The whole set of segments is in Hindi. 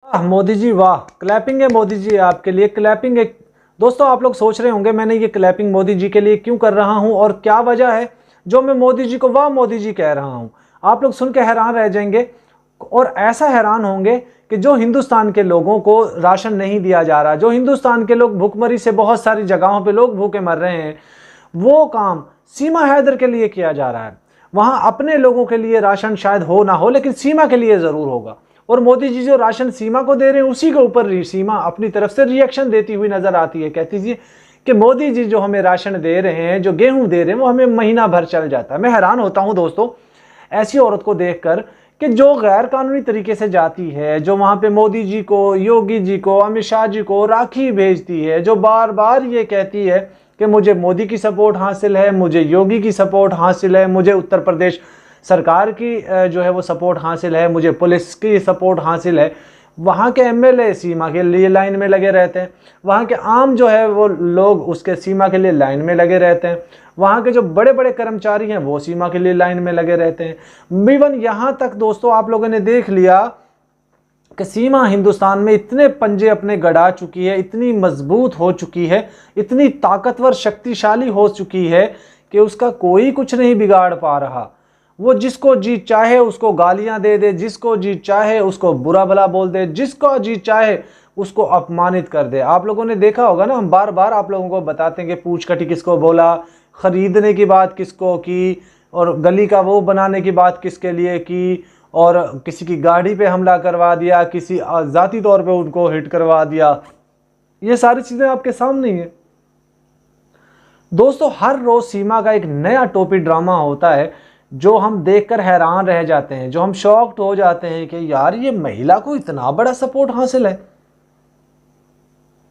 मोदी जी वाह, क्लैपिंग है मोदी जी आपके लिए, क्लैपिंग है। दोस्तों आप लोग सोच रहे होंगे मैंने ये क्लैपिंग मोदी जी के लिए क्यों कर रहा हूं और क्या वजह है जो मैं मोदी जी को वाह मोदी जी कह रहा हूं। आप लोग सुन के हैरान रह जाएंगे और ऐसा हैरान होंगे कि जो हिंदुस्तान के लोगों को राशन नहीं दिया जा रहा, जो हिंदुस्तान के लोग भूखमरी से बहुत सारी जगहों पे लोग भूखे मर रहे हैं, वो काम सीमा हैदर के लिए किया जा रहा है। वहां अपने लोगों के लिए राशन शायद हो ना हो, लेकिन सीमा के लिए जरूर होगा। और मोदी जी जो राशन सीमा को दे रहे हैं उसी के ऊपर सीमा अपनी तरफ से रिएक्शन देती हुई नजर आती है। कहती जी कि मोदी जी जो हमें राशन दे रहे हैं, जो गेहूं दे रहे हैं, वो हमें महीना भर चल जाता है। मैं हैरान होता हूं दोस्तों ऐसी औरत को देखकर कि जो गैर कानूनी तरीके से जाती है, जो वहां पे मोदी जी को, योगी जी को, अमित शाह जी को राखी भेजती है, जो बार बार ये कहती है कि मुझे मोदी की सपोर्ट हासिल है, मुझे योगी की सपोर्ट हासिल है, मुझे उत्तर प्रदेश सरकार की जो है वो सपोर्ट हासिल है, मुझे पुलिस की सपोर्ट हासिल है। वहाँ के एमएलए सीमा के लिए लाइन में लगे रहते हैं, वहाँ के आम जो है वो लोग उसके सीमा के लिए लाइन में लगे रहते हैं, वहाँ के जो बड़े बड़े कर्मचारी हैं वो सीमा के लिए लाइन में लगे रहते हैं। इवन यहाँ तक दोस्तों आप लोगों ने देख लिया कि सीमा हिंदुस्तान में इतने पंजे अपने गड़ा चुकी है, इतनी मजबूत हो चुकी है, इतनी ताकतवर शक्तिशाली हो चुकी है कि उसका कोई कुछ नहीं बिगाड़ पा रहा। वो जिसको जी चाहे उसको गालियां दे दे, जिसको जी चाहे उसको बुरा भला बोल दे, जिसको जी चाहे उसको अपमानित कर दे। आप लोगों ने देखा होगा ना, हम बार बार आप लोगों को बताते हैं कि पूछ कटी किसको बोला, खरीदने की बात किसको की, और गली का वो बनाने की बात किसके लिए की, और किसी की गाड़ी पे हमला करवा दिया, किसी जाती तौर पे उनको हिट करवा दिया। ये सारी चीजें आपके सामने ही है दोस्तों। हर रोज सीमा का एक नया टोपी ड्रामा होता है जो हम देखकर हैरान रह जाते हैं, जो हम शॉक्ड हो जाते हैं कि यार ये महिला को इतना बड़ा सपोर्ट हासिल है।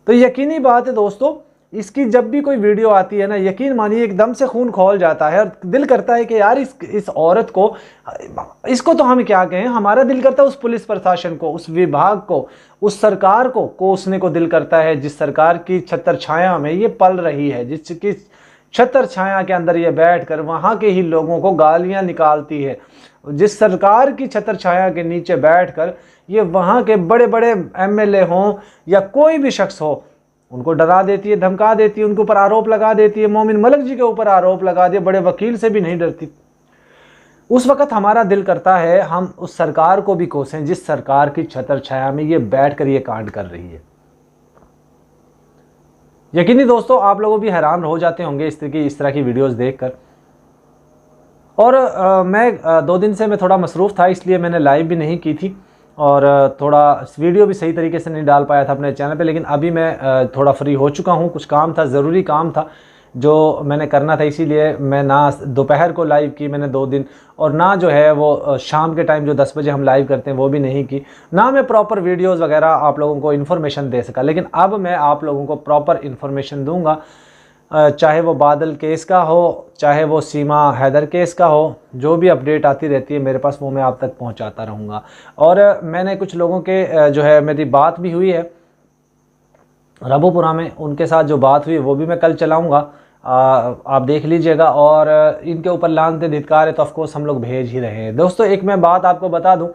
तो यकीनी बात है दोस्तों, इसकी जब भी कोई वीडियो आती है ना, यकीन मानिए एकदम से खून खौल जाता है और दिल करता है कि यार इस औरत को, इसको तो हम क्या कहें, हमारा दिल करता है उस पुलिस प्रशासन को, उस विभाग को, उस सरकार को कोसने को दिल करता है जिस सरकार की छत्र छाया में ये पल रही है, जिसकी छत्र छाया के अंदर ये बैठकर वहां के ही लोगों को गालियां निकालती है, जिस सरकार की छत्र छाया के नीचे बैठकर ये वहां के बड़े बड़े एमएलए हों या कोई भी शख्स हो उनको डरा देती है, धमका देती है, उनके ऊपर आरोप लगा देती है। मोमिन मलिक जी के ऊपर आरोप लगा दिए, बड़े वकील से भी नहीं डरती। उस वक्त हमारा दिल करता है हम उस सरकार को भी कोसें जिस सरकार की छत्र छाया में ये बैठकर ये कांड कर रही है। यकीनी दोस्तों आप लोगों भी हैरान हो जाते होंगे इस तरह की वीडियोस देखकर। और मैं 2 दिन से मैं थोड़ा मसरूफ़ था, इसलिए मैंने लाइव भी नहीं की थी और थोड़ा वीडियो भी सही तरीके से नहीं डाल पाया था अपने चैनल पे। लेकिन अभी मैं थोड़ा फ्री हो चुका हूँ, कुछ काम था, ज़रूरी काम था जो मैंने करना था, इसीलिए मैं ना दोपहर को लाइव की मैंने 2 दिन, और ना जो है वो शाम के टाइम जो 10 बजे हम लाइव करते हैं वो भी नहीं की, ना मैं प्रॉपर वीडियोस वगैरह आप लोगों को इन्फॉर्मेशन दे सका। लेकिन अब मैं आप लोगों को प्रॉपर इन्फॉर्मेशन दूंगा, चाहे वो बादल केस का हो, चाहे वो सीमा हैदर केस का हो, जो भी अपडेट आती रहती है मेरे पास वो मैं आप तक पहुंचाता रहूँगा। और मैंने कुछ लोगों के जो है मेरी बात भी हुई है रबुपुरा में, उनके साथ जो बात हुई वो भी मैं कल चलाऊँगा, आप देख लीजिएगा। और इनके ऊपर लानते धिक्कार है तो ऑफकोर्स हम लोग भेज ही रहे हैं। दोस्तों एक मैं बात आपको बता दूं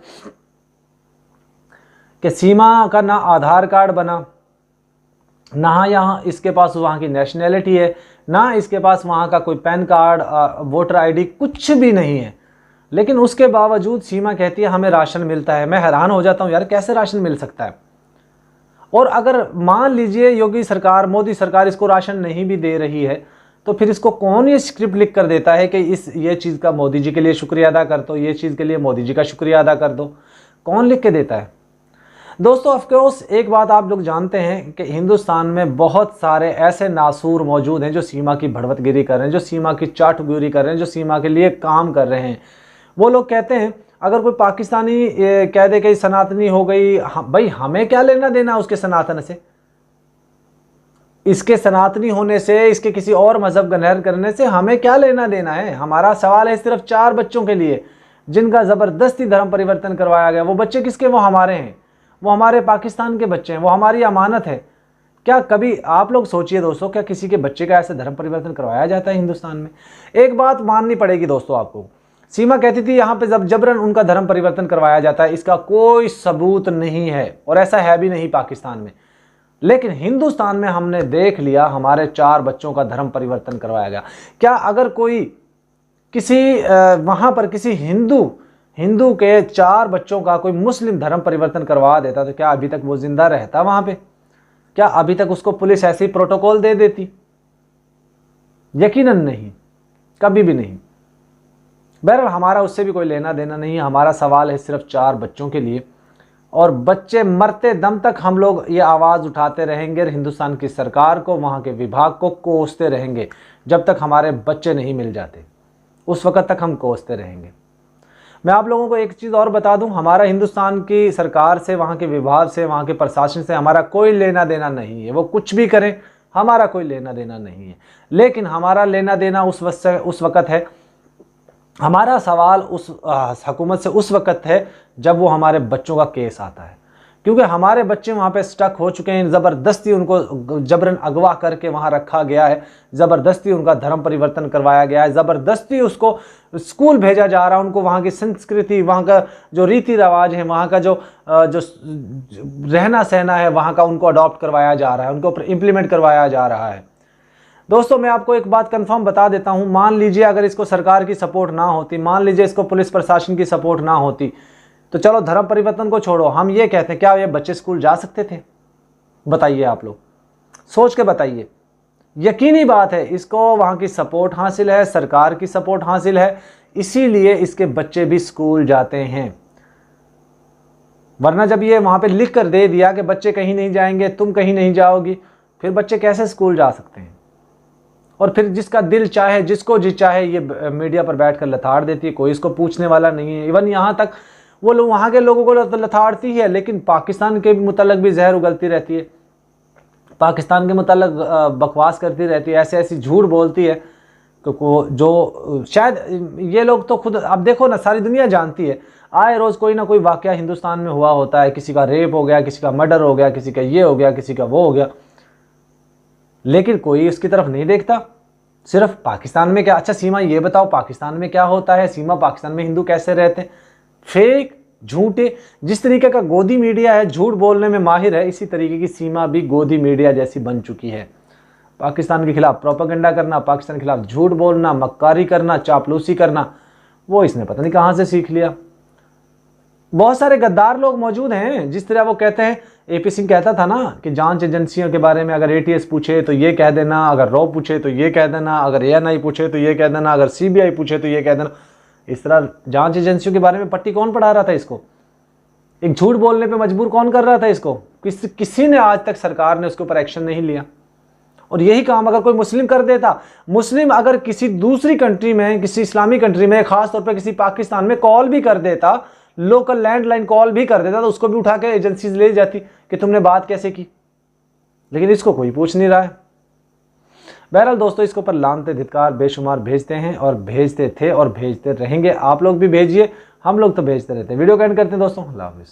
कि सीमा का ना आधार कार्ड बना, ना यहाँ इसके पास वहाँ की नेशनैलिटी है, ना इसके पास वहाँ का कोई पैन कार्ड, वोटर आईडी, कुछ भी नहीं है। लेकिन उसके बावजूद सीमा कहती है हमें राशन मिलता है। मैं हैरान हो जाता हूँ यार, कैसे राशन मिल सकता है। और अगर मान लीजिए योगी सरकार, मोदी सरकार इसको राशन नहीं भी दे रही है तो फिर इसको कौन ये स्क्रिप्ट लिख कर देता है कि ये चीज़ का मोदी जी के लिए शुक्रिया अदा कर दो, ये चीज़ के लिए मोदी जी का शुक्रिया अदा कर दो, कौन लिख के देता है। दोस्तों ऑफकोर्स एक बात आप लोग जानते हैं कि हिंदुस्तान में बहुत सारे ऐसे नासूर मौजूद हैं जो सीमा की भड़वतगिरी कर रहे हैं, जो सीमा की चाटुगिरी कर रहे हैं, जो सीमा के लिए काम कर रहे हैं। वो लोग कहते हैं अगर कोई पाकिस्तानी कह दे कि सनातनी हो गई, भाई हमें क्या लेना देना उसके सनातन से, इसके सनातनी होने से, इसके किसी और मजहब का नहर करने से हमें क्या लेना देना है। हमारा सवाल है सिर्फ 4 बच्चों के लिए जिनका ज़बरदस्ती धर्म परिवर्तन करवाया गया। वो बच्चे किसके, वो हमारे हैं, वो हमारे पाकिस्तान के बच्चे हैं, वो हमारी अमानत है। क्या कभी आप लोग सोचिए दोस्तों, क्या किसी के बच्चे का ऐसे धर्म परिवर्तन करवाया जाता है हिंदुस्तान में। एक बात माननी पड़ेगी दोस्तों आपको, सीमा कहती थी यहाँ पे जब जबरन उनका धर्म परिवर्तन करवाया जाता है, इसका कोई सबूत नहीं है और ऐसा है भी नहीं पाकिस्तान में। लेकिन हिंदुस्तान में हमने देख लिया, हमारे 4 बच्चों का धर्म परिवर्तन करवाया गया। क्या अगर कोई किसी वहां पर किसी हिंदू के 4 बच्चों का कोई मुस्लिम धर्म परिवर्तन करवा देता तो क्या अभी तक वो जिंदा रहता वहां पे? क्या अभी तक उसको पुलिस ऐसे ही प्रोटोकॉल दे देती? यकीनन नहीं, कभी भी नहीं। बहरहाल हमारा उससे भी कोई लेना देना नहीं है। हमारा सवाल है सिर्फ 4 बच्चों के लिए, और बच्चे मरते दम तक हम लोग ये आवाज़ उठाते रहेंगे और हिंदुस्तान की सरकार को, वहाँ के विभाग को कोसते रहेंगे जब तक हमारे बच्चे नहीं मिल जाते। उस वक़्त तक हम कोसते रहेंगे। मैं आप लोगों को एक चीज़ और बता दूं, हमारा हिंदुस्तान की सरकार से, वहाँ के विभाग से, वहाँ के प्रशासन से हमारा कोई लेना देना नहीं है। वो कुछ भी करें, हमारा कोई लेना देना नहीं है। लेकिन हमारा लेना देना उस वक़्त है, हमारा सवाल उस हुकूमत से उस वक़्त है जब वो हमारे बच्चों का केस आता है, क्योंकि हमारे बच्चे वहाँ पे स्टक हो चुके हैं। ज़बरदस्ती उनको जबरन अगवा करके वहाँ रखा गया है, ज़बरदस्ती उनका धर्म परिवर्तन करवाया गया है, ज़बरदस्ती उसको स्कूल भेजा जा रहा है। उनको वहाँ की संस्कृति, वहाँ का जो रीति रिवाज है, वहाँ का जो रहना सहना है, वहाँ का उनको अडॉप्ट करवाया जा रहा है, उनको इम्प्लीमेंट करवाया जा रहा है। दोस्तों मैं आपको एक बात कंफर्म बता देता हूँ, मान लीजिए अगर इसको सरकार की सपोर्ट ना होती, मान लीजिए इसको पुलिस प्रशासन की सपोर्ट ना होती, तो चलो धर्म परिवर्तन को छोड़ो, हम ये कहते हैं क्या ये बच्चे स्कूल जा सकते थे? बताइए, आप लोग सोच के बताइए। यकीनी बात है, इसको वहाँ की सपोर्ट हासिल है, सरकार की सपोर्ट हासिल है, इसीलिए इसके बच्चे भी स्कूल जाते हैं। वरना जब ये वहाँ पे लिख कर दे दिया कि बच्चे कहीं नहीं जाएंगे, तुम कहीं नहीं जाओगी, फिर बच्चे कैसे स्कूल जा सकते हैं? और फिर जिसका दिल चाहे, जिसको जी चाहे, ये मीडिया पर बैठकर लथाड़ देती है, कोई इसको पूछने वाला नहीं है। इवन यहाँ तक वो लोग वहाँ के लोगों को लथाड़ती है, लेकिन पाकिस्तान के मुतल्लक भी जहर उगलती रहती है, पाकिस्तान के मुतल्लक बकवास करती रहती है, ऐसे ऐसी झूठ बोलती है जो शायद ये लोग तो खुद, अब देखो ना, सारी दुनिया जानती है, आए रोज़ कोई ना कोई वाक़या हिंदुस्तान में हुआ होता है। किसी का रेप हो गया, किसी का मर्डर हो गया, किसी का ये हो गया, किसी का वो हो गया, लेकिन कोई इसकी तरफ नहीं देखता। सिर्फ पाकिस्तान में क्या? अच्छा सीमा ये बताओ, पाकिस्तान में क्या होता है? सीमा, पाकिस्तान में हिंदू कैसे रहते हैं? फेक, झूठे। जिस तरीके का गोदी मीडिया है, झूठ बोलने में माहिर है, इसी तरीके की सीमा भी गोदी मीडिया जैसी बन चुकी है। पाकिस्तान के खिलाफ प्रोपेगेंडा करना, पाकिस्तान के खिलाफ झूठ बोलना, मक्कारी करना, चापलूसी करना, वो इसने पता नहीं कहाँ से सीख लिया। बहुत सारे गद्दार लोग मौजूद हैं। जिस तरह वो कहते हैं, एपी सिंह कहता था ना कि जांच एजेंसियों के बारे में अगर एटीएस पूछे तो ये कह देना, अगर रॉ पूछे तो ये कह देना, अगर एएनआई पूछे तो ये कह देना, अगर सीबीआई पूछे तो ये कह देना। इस तरह जांच एजेंसियों के बारे में पट्टी कौन पढ़ा रहा था इसको? एक झूठ बोलने पे मजबूर कौन कर रहा था इसको? किसी ने आज तक, सरकार ने उसके ऊपर एक्शन नहीं लिया। और यही काम अगर कोई मुस्लिम कर देता, मुस्लिम अगर किसी दूसरी कंट्री में, किसी इस्लामी कंट्री में, खास तौर पर किसी पाकिस्तान में कॉल भी कर देता, लोकल लैंडलाइन कॉल भी कर देता, तो उसको भी उठा के एजेंसीज ले जाती कि तुमने बात कैसे की। लेकिन इसको कोई पूछ नहीं रहा है। बहरहाल दोस्तों, इसके ऊपर लानते धिक्कार बेशुमार भेजते हैं और भेजते थे और भेजते रहेंगे। आप लोग भी भेजिए, हम लोग तो भेजते रहते हैं। वीडियो का एंड करते हैं दोस्तों। अल्लाह हाफिज़।